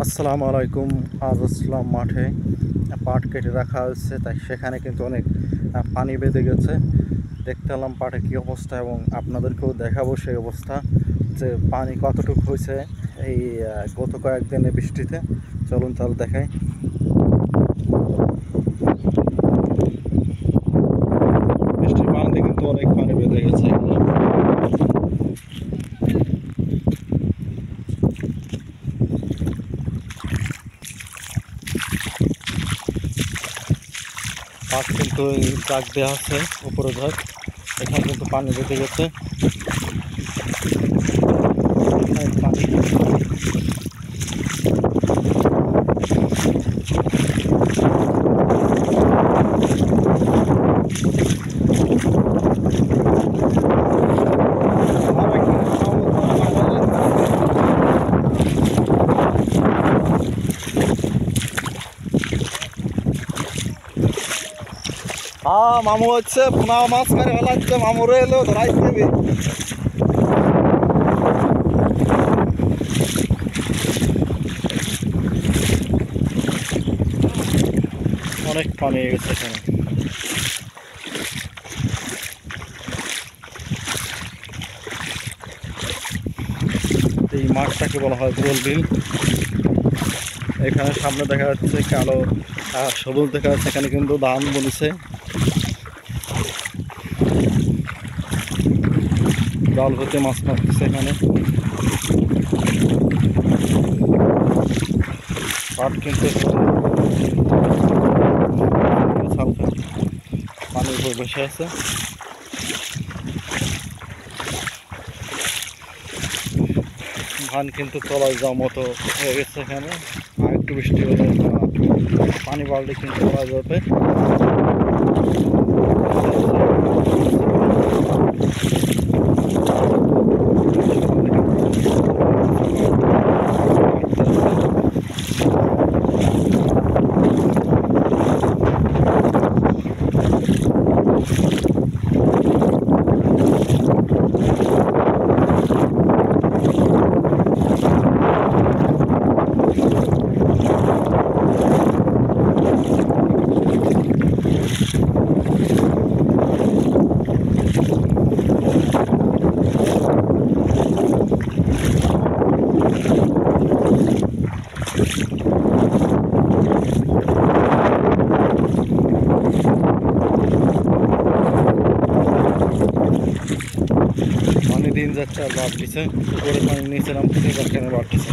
আসসালামু আলাইকুম। আজ আসলাম মাঠে, পাট কেটে রাখা হয়েছে, তাই সেখানে কিন্তু অনেক পানি বেঁধে গেছে। দেখতে এলাম পাটে কী অবস্থা এবং আপনাদেরকেও দেখাবো সেই অবস্থা যে পানি কতটুকু হয়েছে এই গত কয়েকদিনে বৃষ্টিতে। চলুন তাহলে দেখাই। বৃষ্টির পানিতে কিন্তু অনেক পানি বেঁধে গেছে। পাট কিন্তু দাগ দেওয়া আছে উপরে ধার, এখানে কিন্তু পানি বেঁধে গেছে। হ্যাঁ, মামু হচ্ছে পোনা মাছ মেরে ফেলাচ্ছে, মামুরে এলো ধরাই দেবে। অনেক পানি হয়ে গেছে এখানে। এই মাঠটাকে বলা হয় গোল বিল। এখানে সামনে দেখা যাচ্ছে কালো সবুজ দেখা যাচ্ছে, এখানে কিন্তু ধান বলেছে। জাল হতে মাছ মারতেছে এখানে। পাট কিন্তু পানির উপর বসে আছে। ধান কিন্তু তলায় যাওয়ার মতো হয়ে গেছে এখানে। আর একটু বৃষ্টি হলে পানি বাড়লে কিন্তু তলায় যাবে। পানি দিন যাচ্ছে আর বাড়তেছে, উপরে পানি নিচে নামতেছে, এবার কেন বাড়তেছে।